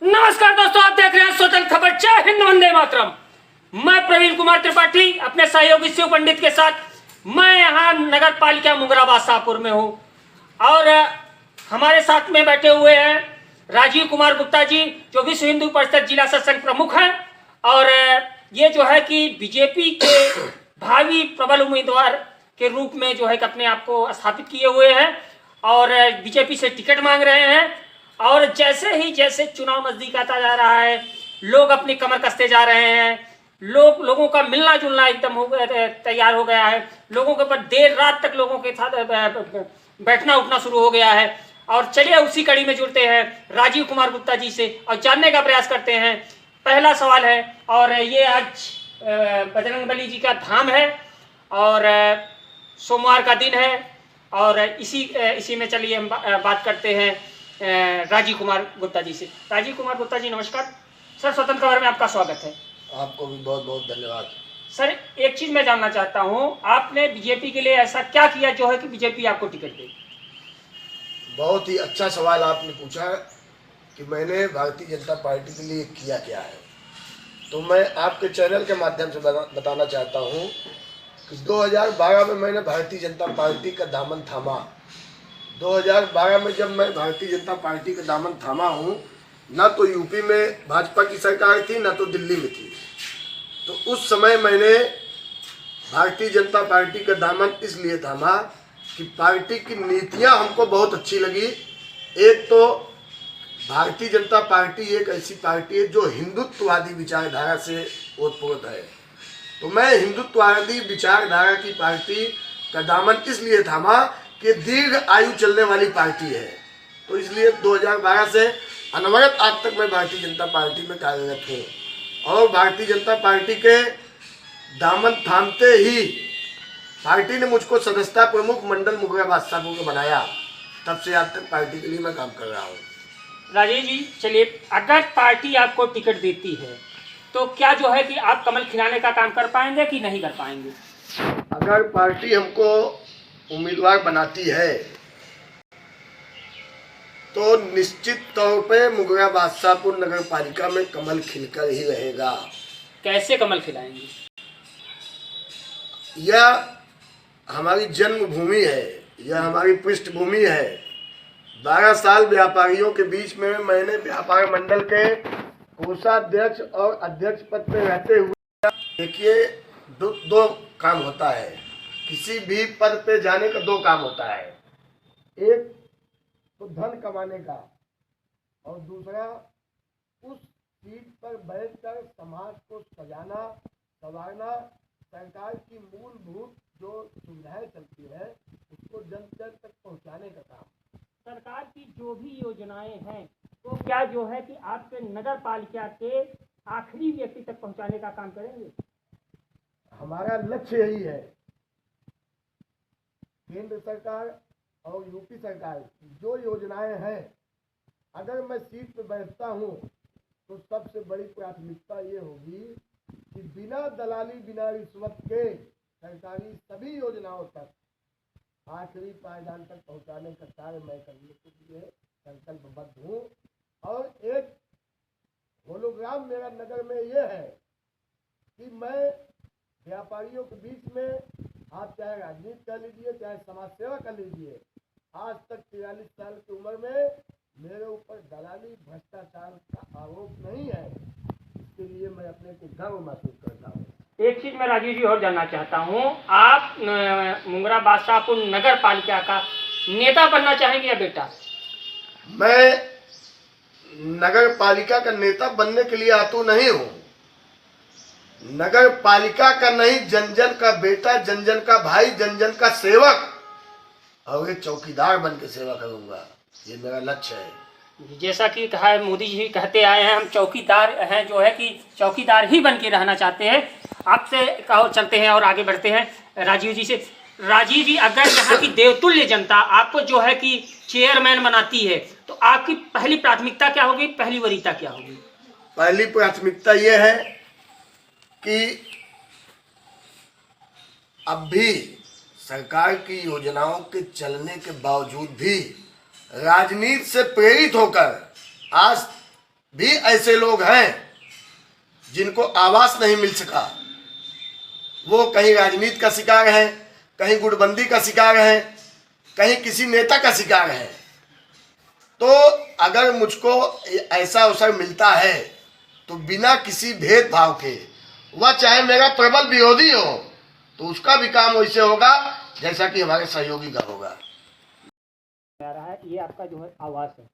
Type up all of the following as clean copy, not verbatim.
नमस्कार दोस्तों, आप देख रहे हैं स्वतंत्र खबर। जय हिंद, वंदे मातरम। मैं प्रवीण कुमार त्रिपाठी अपने सहयोगी शिव पंडित के साथ मैं यहाँ नगर पालिका मुंगराबाद शाहपुर में हूँ और हमारे साथ में बैठे हुए हैं राजीव कुमार गुप्ता जी, जो विश्व हिंदू परिषद जिला सत्संग प्रमुख हैं और ये जो है कि बीजेपी के भावी प्रबल उम्मीदवार के रूप में जो है कि अपने आप को स्थापित किए हुए हैं और बीजेपी से टिकट मांग रहे हैं। और जैसे चुनाव नजदीक आता जा रहा है, लोग अपनी कमर कसते जा रहे हैं, लोगों का मिलना जुलना एकदम हो गया, तैयार हो गया है। लोगों के ऊपर देर रात तक लोगों के साथ बैठना उठना शुरू हो गया है। और चलिए उसी कड़ी में जुड़ते हैं राजीव कुमार गुप्ता जी से और जानने का प्रयास करते हैं। पहला सवाल है, और ये आज बजरंगबली जी का धाम है और सोमवार का दिन है और इसी में चलिए हम बात करते हैं राजीव कुमार गुप्ता जी से। राजीव कुमार गुप्ता जी नमस्कार सर, स्वतंत्र खबर में आपका स्वागत है। आपको भी बहुत बहुत धन्यवाद। सर, एक चीज मैं जानना चाहता हूँ, आपने बीजेपी के लिए ऐसा क्या किया जो है कि बीजेपी आपको टिकट देगी? बहुत ही अच्छा सवाल आपने पूछा कि मैंने भारतीय जनता पार्टी के लिए किया क्या है। तो मैं आपके चैनल के माध्यम से बताना चाहता हूँ कि 2012 में मैंने भारतीय जनता पार्टी का दामन थामा। 2012 में जब मैं भारतीय जनता पार्टी का दामन थामा हूँ, ना तो यूपी में भाजपा की सरकार थी ना तो दिल्ली में थी। तो उस समय मैंने भारतीय जनता पार्टी का दामन इसलिए थामा कि पार्टी की नीतियाँ हमको बहुत अच्छी लगी। एक तो भारतीय जनता पार्टी एक ऐसी पार्टी है जो हिंदुत्ववादी विचारधारा से ओतप्रोत है। तो मैं हिंदुत्ववादी विचारधारा की पार्टी का दामन इसलिए थामा कि दीर्घ आयु चलने वाली पार्टी है। तो इसलिए 2012 से अनवरत आज तक मैं भारतीय जनता पार्टी में कार्यरत हूँ और भारतीय जनता पार्टी के दामन थामते ही पार्टी ने मुझको सदस्यता प्रमुख मंडल मुंगराबाद शाहपुर को बनाया। तब से आज तक पार्टी के लिए मैं काम कर रहा हूँ। राजीव जी चलिए, अगर पार्टी आपको टिकट देती है तो क्या जो है कि आप कमल खिलाने का काम कर पाएंगे कि नहीं कर पाएंगे? अगर पार्टी हमको उम्मीदवार बनाती है तो निश्चित तौर पे मुंगराबाद शाहपुर नगर पालिका में कमल खिलकर ही रहेगा। कैसे कमल खिलाएंगे? यह हमारी जन्मभूमि है, यह हमारी पृष्ठभूमि है। 12 साल व्यापारियों के बीच में मैंने व्यापार मंडल के कोषाध्यक्ष और अध्यक्ष पद पे रहते हुए देखिए दो काम होता है। किसी भी पद पे जाने का दो काम होता है, एक तो धन कमाने का और दूसरा उस सीट पर बैठकर समाज को सजाना संवारना, सरकार की मूलभूत जो सुविधाएं चलती है उसको जन जन तक पहुंचाने का काम। सरकार की जो भी योजनाएं हैं तो क्या जो है कि आपके नगर पालिका के आखिरी व्यक्ति तक पहुंचाने का काम करेंगे? हमारा लक्ष्य यही है। केंद्र सरकार और यूपी सरकार जो योजनाएं हैं, अगर मैं सीट पर बैठता हूं तो सबसे बड़ी प्राथमिकता ये होगी कि बिना दलाली बिना रिश्वत के सरकारी सभी योजनाओं तक आखिरी पायदान तक पहुंचाने का कार्य मैं करने के लिए संकल्पबद्ध हूँ। और एक होलोग्राम मेरा नगर में ये है कि मैं व्यापारियों के बीच में, आप चाहे राजनीति कर लीजिए चाहे समाज सेवा कर लीजिए, आज तक 43 साल की उम्र में मेरे ऊपर दलाली भ्रष्टाचार का आरोप नहीं है। इसके लिए मैं अपने को गर्व महसूस करता हूँ। एक चीज मैं राजीव जी और जानना चाहता हूँ, आप मुंगराबाद शाहपुर नगर पालिका का नेता बनना चाहेंगे या बेटा? मैं नगर पालिका का नेता बनने के लिए आतुर नहीं हूँ। नगर पालिका का नहीं, जन जन का बेटा, जन जन का भाई, जन जन का सेवक और एक चौकीदार बन के सेवा करूंगा, ये मेरा लक्ष्य है। जैसा कि कहा है, मोदी जी कहते आए हैं हम चौकीदार हैं, जो है कि चौकीदार ही बन के रहना चाहते हैं। आपसे कहो चलते हैं और आगे बढ़ते हैं राजीव जी से। राजीव जी, अगर यहाँ की देवतुल्य जनता आपको जो है कि चेयरमैन बनाती है तो आपकी पहली प्राथमिकता क्या होगी, पहली वरीयता क्या होगी? पहली प्राथमिकता ये है कि अब भी सरकार की योजनाओं के चलने के बावजूद भी राजनीति से प्रेरित होकर आज भी ऐसे लोग हैं जिनको आवास नहीं मिल सका। वो कहीं राजनीति का शिकार है, कहीं गुटबंदी का शिकार है, कहीं किसी नेता का शिकार है। तो अगर मुझको ऐसा अवसर मिलता है तो बिना किसी भेदभाव के, वह चाहे मेरा प्रबल विरोधी हो, तो उसका भी काम वैसे होगा जैसा कि हमारे सहयोगी का होगा। आ रहा है, ये आपका जो है आवास है,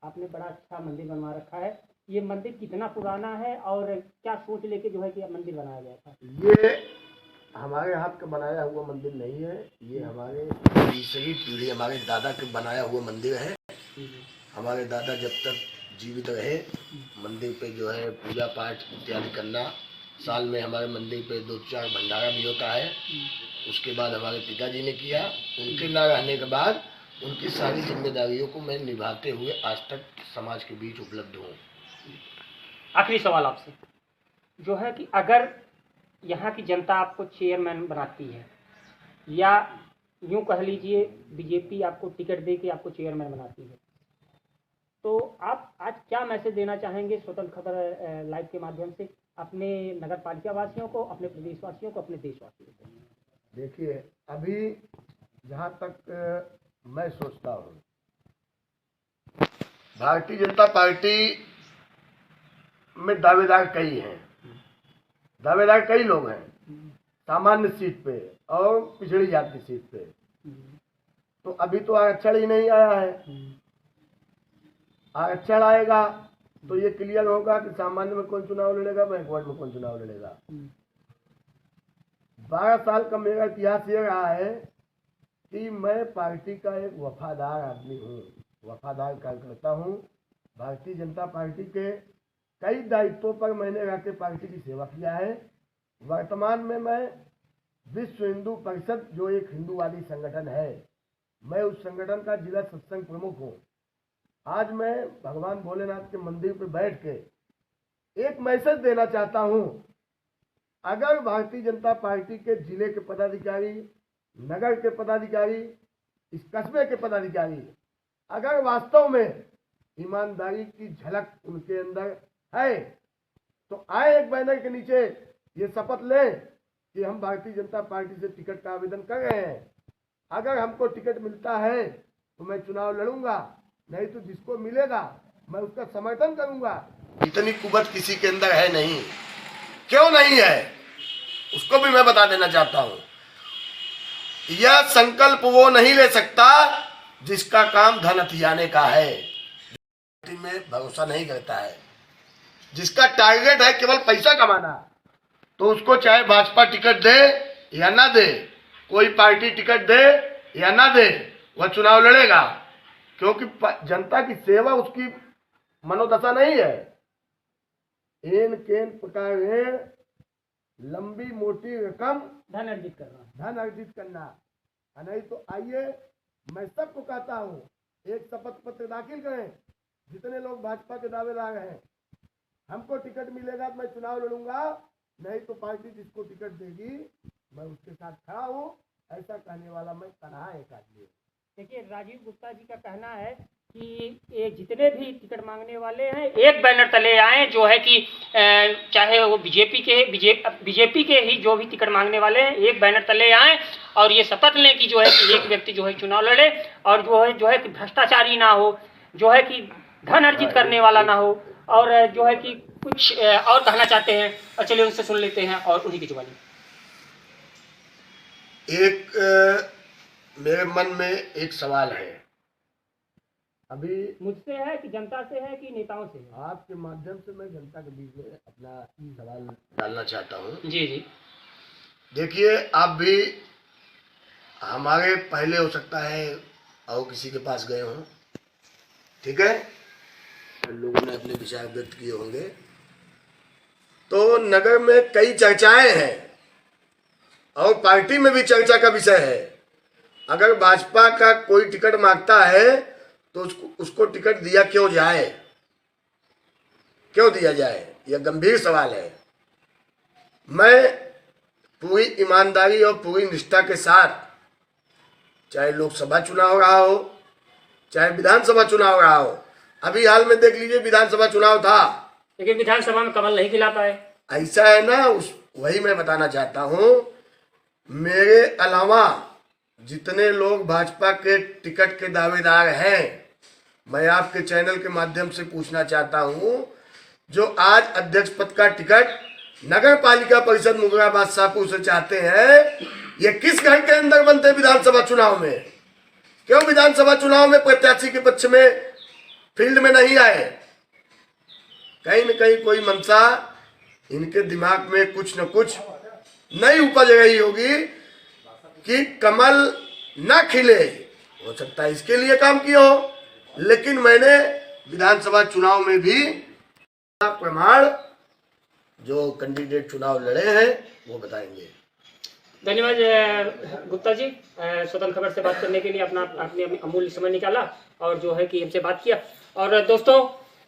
आपने बड़ा अच्छा मंदिर बनवा रखा है। ये मंदिर कितना पुराना है और क्या सोच लेके जो है कि मंदिर बनाया गया था? ये हमारे हाथ का बनाया हुआ मंदिर नहीं है, ये हमारे तीसरी पीढ़ी, हमारे दादा के बनाया हुआ मंदिर है। हमारे दादा जब तक जीवित रहे मंदिर पे जो है पूजा पाठ इत्यादि करना, साल में हमारे मंदिर पे 2-4 भंडारा भी होता है। उसके बाद हमारे पिताजी ने किया, उनके ना रहने के बाद उनकी सारी जिम्मेदारियों को मैं निभाते हुए आज तक समाज के बीच उपलब्ध हूँ। आखिरी सवाल आपसे जो है कि अगर यहाँ की जनता आपको चेयरमैन बनाती है, या यूँ कह लीजिए बीजेपी आपको टिकट दे के आपको चेयरमैन बनाती है, तो आप आज क्या मैसेज देना चाहेंगे स्वतंत्र खबर लाइव के माध्यम से अपने नगर पालिका वासियों को, अपने प्रदेशवासियों को, अपने देशवासियों को? देखिए, अभी जहाँ तक मैं सोचता हूँ, भारतीय जनता पार्टी में दावेदार कई हैं, दावेदार कई लोग हैं, सामान्य सीट पे और पिछड़ी जाति सीट पे। तो अभी तो आरक्षण ही नहीं आया है। आरक्षण आएगा तो ये क्लियर होगा कि सामान्य में कौन चुनाव लड़ेगा, बैकवर्ड में कौन चुनाव लड़ेगा। 12 साल का मेरा इतिहास ये रहा है कि मैं पार्टी का एक वफादार आदमी हूँ, वफादार कार्यकर्ता हूँ। भारतीय जनता पार्टी के कई दायित्वों पर मैंने रह के पार्टी की सेवा किया है। वर्तमान में मैं विश्व हिंदू परिषद, जो एक हिंदूवादी संगठन है, मैं उस संगठन का जिला सत्संग प्रमुख हूँ। आज मैं भगवान भोलेनाथ के मंदिर पर बैठ के एक मैसेज देना चाहता हूँ। अगर भारतीय जनता पार्टी के जिले के पदाधिकारी, नगर के पदाधिकारी, इस कस्बे के पदाधिकारी अगर वास्तव में ईमानदारी की झलक उनके अंदर है तो आए एक बैनर के नीचे ये शपथ लें कि हम भारतीय जनता पार्टी से टिकट का आवेदन कर रहे हैं। अगर हमको टिकट मिलता है तो मैं चुनाव लड़ूंगा, नहीं तो जिसको मिलेगा मैं उसका समर्थन करूंगा। इतनी कुवत किसी के अंदर है नहीं। क्यों नहीं है उसको भी मैं बता देना चाहता हूं। यह संकल्प वो नहीं ले सकता जिसका काम धन हथियाने का है, में भरोसा नहीं करता है, जिसका टारगेट है केवल पैसा कमाना, तो उसको चाहे भाजपा टिकट दे या ना दे, कोई पार्टी टिकट दे या ना दे, वह चुनाव लड़ेगा। क्योंकि जनता की सेवा उसकी मनोदशा नहीं है। एन केन प्रकार लंबी मोटी रकम धन अर्जित करना, नहीं तो आइए मैं सबको कहता हूँ एक शपथ पत्र दाखिल करें। जितने लोग भाजपा के दावेदार हैं, हमको टिकट मिलेगा तो मैं चुनाव लड़ूंगा, नहीं तो पार्टी जिसको टिकट देगी मैं उसके साथ खड़ा हूँ। ऐसा कहने वाला मैं कन्हा एक आदमी हूँ। देखिए, राजीव गुप्ता जी का कहना है कि ये जितने भी टिकट मांगने वाले हैं एक बैनर तले आए, जो है कि चाहे वो बीजेपी के ही जो भी टिकट मांगने वाले हैं एक बैनर तले आए और ये शपथ लें कि जो है कि एक व्यक्ति जो है चुनाव लड़े और जो है कि भ्रष्टाचारी ना हो, जो है कि धन अर्जित करने वाला ना हो, और जो है कि कुछ और कहना चाहते हैं। और चलिए उनसे सुन लेते हैं और उन्हीं की जुबानी। एक मेरे मन में एक सवाल है, अभी मुझसे है कि जनता से है कि नेताओं से है? आपके माध्यम से मैं जनता के बीच में अपना सवाल डालना चाहता हूँ। जी जी। देखिए, आप भी हमारे पहले हो सकता है और किसी के पास गए हों, ठीक है, लोगों ने अपने विचार व्यक्त किए होंगे। तो नगर में कई चर्चाएं हैं और पार्टी में भी चर्चा का विषय है। अगर भाजपा का कोई टिकट मांगता है तो उसको टिकट दिया क्यों जाए, क्यों दिया जाए, यह गंभीर सवाल है। मैं पूरी ईमानदारी और पूरी निष्ठा के साथ, चाहे लोकसभा चुनाव रहा हो चाहे विधानसभा चुनाव रहा हो, अभी हाल में देख लीजिए विधानसभा चुनाव था, लेकिन विधानसभा में कमल नहीं खिला पाए। ऐसा है ना, वही मैं बताना चाहता हूँ। मेरे अलावा जितने लोग भाजपा के टिकट के दावेदार हैं, मैं आपके चैनल के माध्यम से पूछना चाहता हूँ, जो आज अध्यक्ष पद का टिकट नगर पालिका परिषद मुगराबाद शाहपुर से चाहते हैं, ये किस घर के अंदर बनते विधानसभा चुनाव में? क्यों विधानसभा चुनाव में प्रत्याशी के पक्ष में फील्ड में नहीं आए? कहीं न कहीं कोई मंशा इनके दिमाग में कुछ न कुछ नई उपज रही होगी कि कमल न खिले। हो सकता है इसके लिए काम किया हो, लेकिन मैंने विधानसभा चुनाव में भी प्रमाण जो कैंडिडेट चुनाव लड़े हैं वो बताएंगे। धन्यवाद गुप्ता जी, स्वतंत्र खबर से बात करने के लिए आपने अमूल्य समय निकाला और जो है कि हमसे बात किया। और दोस्तों,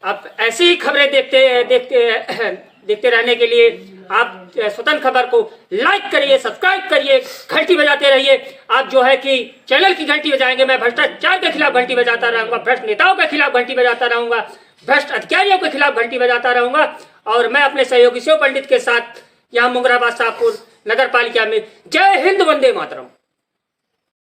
आप ऐसी ही खबरें देखते रहने के लिए आप स्वतंत्र खबर को लाइक करिए, सब्सक्राइब करिए, घंटी बजाते रहिए। आप जो है कि चैनल की घंटी बजाएंगे, मैं भ्रष्टाचार के खिलाफ घंटी बजाता रहूंगा, भ्रष्ट नेताओं के खिलाफ घंटी बजाता रहूंगा, भ्रष्ट अधिकारियों के खिलाफ घंटी बजाता रहूंगा। और मैं अपने सहयोगी शिव पंडित के साथ यहाँ मुंगराबाद शाहपुर नगर पालिका में। जय हिंद, वंदे मातरम।